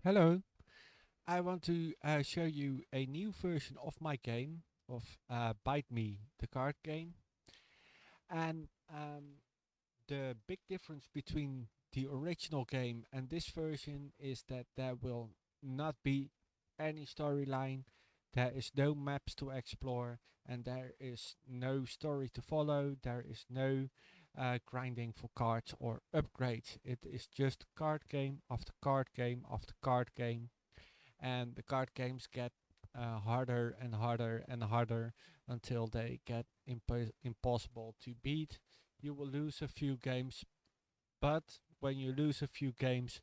Hello, I want to show you a new version of my game of BiteMe, the card game. And the big difference between the original game and this version is that there will not be any storyline, there is no maps to explore, and there is no story to follow, there is no grinding for cards or upgrades. It is just card game after card game after card game, and the card games get harder and harder and harder until they get impossible to beat. You will lose a few games, but when you lose a few games,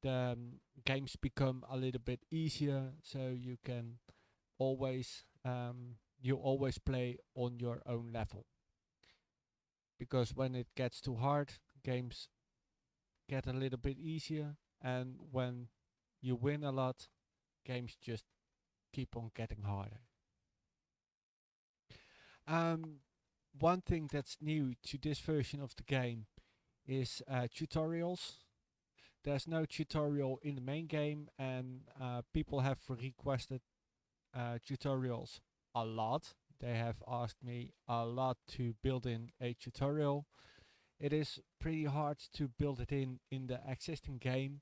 the games become a little bit easier, so you always play on your own level. Because when it gets too hard, games get a little bit easier, and when you win a lot, games just keep on getting harder. Um, One thing that's new to this version of the game is tutorials. There's no tutorial in the main game, and people have requested tutorials a lot. They have asked me a lot to build in a tutorial. It is pretty hard to build it in the existing game,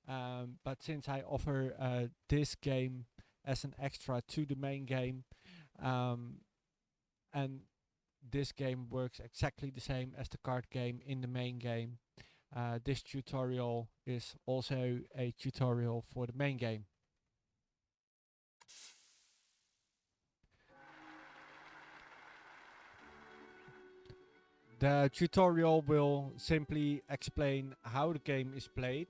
but since I offer this game as an extra to the main game, um, and this game works exactly the same as the card game in the main game, this tutorial is also a tutorial for the main game. The tutorial will simply explain how the game is played.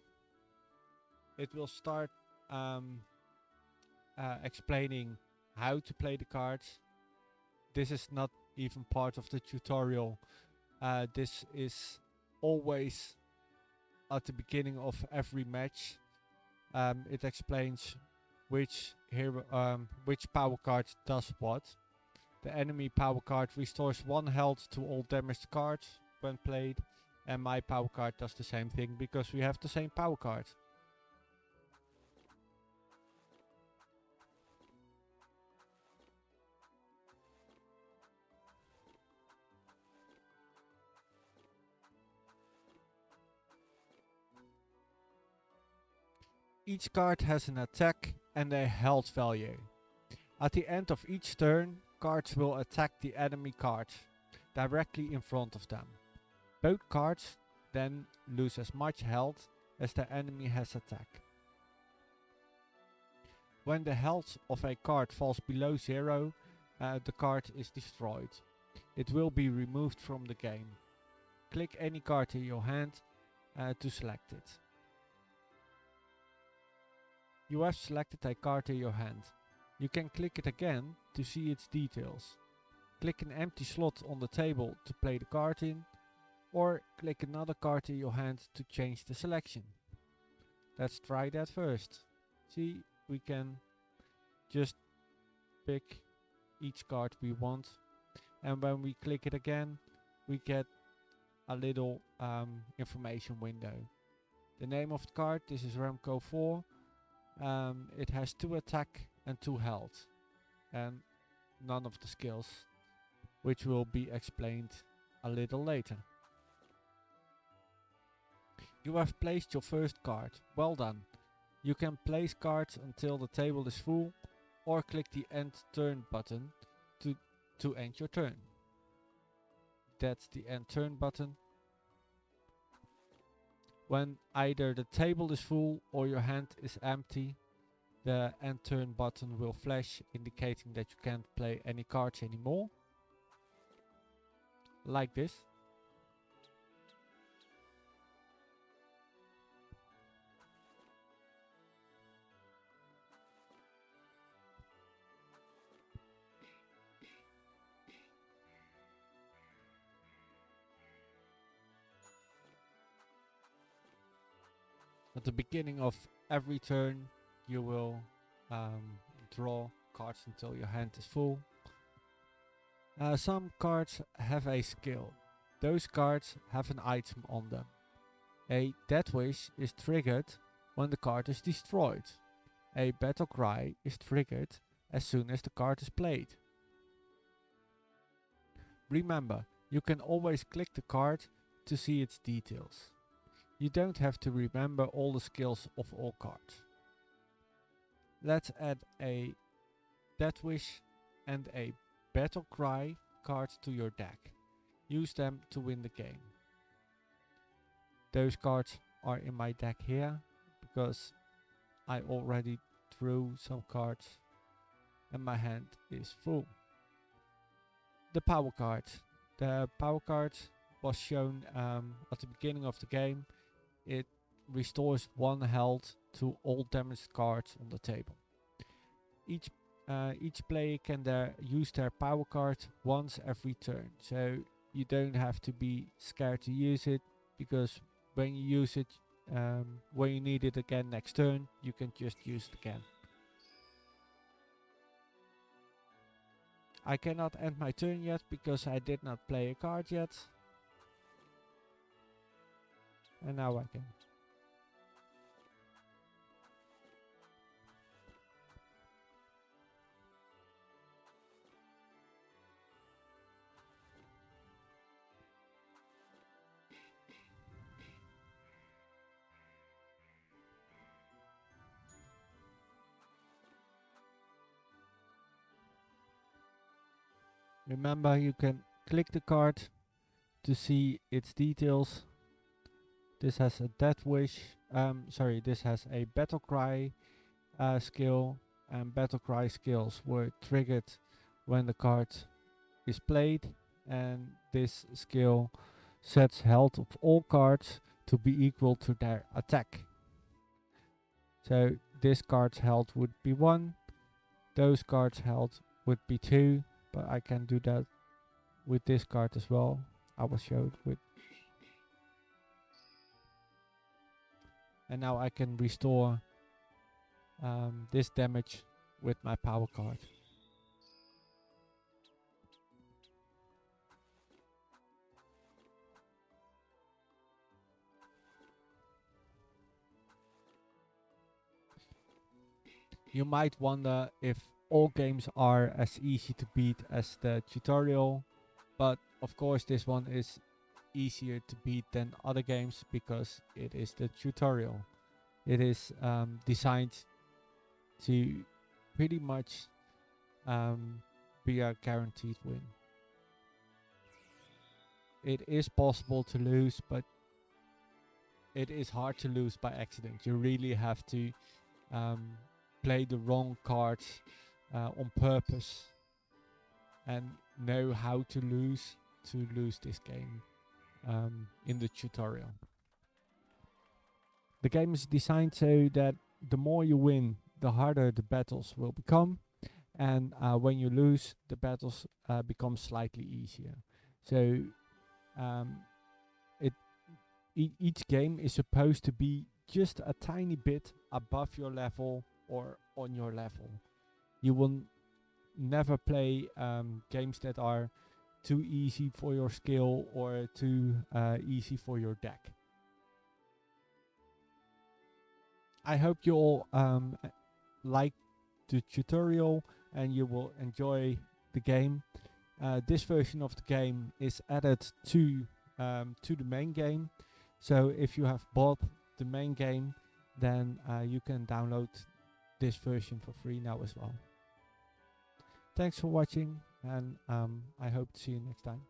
It will start um, explaining how to play the cards. This is not even part of the tutorial. This is always at the beginning of every match. It explains which power card does what. The enemy power card restores 1 health to all damaged cards when played, and my power card does the same thing because we have the same power card. Each card has an attack and a health value. At the end of each turn, cards will attack the enemy cards directly in front of them. Both cards then lose as much health as the enemy has attack. When the health of a card falls below 0, the card is destroyed. It will be removed from the game. Click any card in your hand to select it. You have selected a card in your hand. You can click it again to see its details. Click an empty slot on the table to play the card in, or click another card in your hand to change the selection. Let's try that first. See, we can just pick each card we want, and when we click it again, we get a little information window. The name of the card, this is Remco 4. It has 2 attack and 2 health, and none of the skills, which will be explained a little later. You have placed your first card. Well done. You can place cards until the table is full, or click the end turn button to end your turn. That's the end turn button. When either the table is full or your hand is empty, the end turn button will flash, indicating that you can't play any cards anymore. Like this. At the beginning of every turn, you will draw cards until your hand is full. Some cards have a skill. Those cards have an item on them. A Death Wish is triggered when the card is destroyed. A battle cry is triggered as soon as the card is played. Remember, you can always click the card to see its details. You don't have to remember all the skills of all cards. Let's add a Death Wish and a Battle Cry cards to your deck. Use them to win the game. Those cards are in my deck here because I already drew some cards and my hand is full. The power cards. The power cards was shown at the beginning of the game. It restores 1 health to all damaged cards on the table. Each player can use their power card once every turn, so you don't have to be scared to use it, because when you use it, when you need it again next turn, you can just use it again. I cannot end my turn yet because I did not play a card yet. And now I can. Remember, you can click the card to see its details. This has a Death Wish, this has a Battle Cry skill, and Battle Cry skills were triggered when the card is played, and this skill sets health of all cards to be equal to their attack. So this card's health would be 1, those cards' health would be 2, but I can do that with this card as well. I will show it with. And now I can restore this damage with my power card. You might wonder if all games are as easy to beat as the tutorial, but of course this one is easier to beat than other games because it is the tutorial. It is designed to pretty much be a guaranteed win. It is possible to lose, but it is hard to lose by accident. You really have to play the wrong cards on purpose and know how to lose this game in the tutorial. The game is designed so that the more you win, the harder the battles will become, and when you lose, the battles become slightly easier. So each game is supposed to be just a tiny bit above your level or on your level. You will never play games that are too easy for your skill or too easy for your deck. I hope you all like the tutorial and you will enjoy the game. This version of the game is added to the main game. So if you have bought the main game, then you can download this version for free now as well. Thanks for watching, and I hope to see you next time.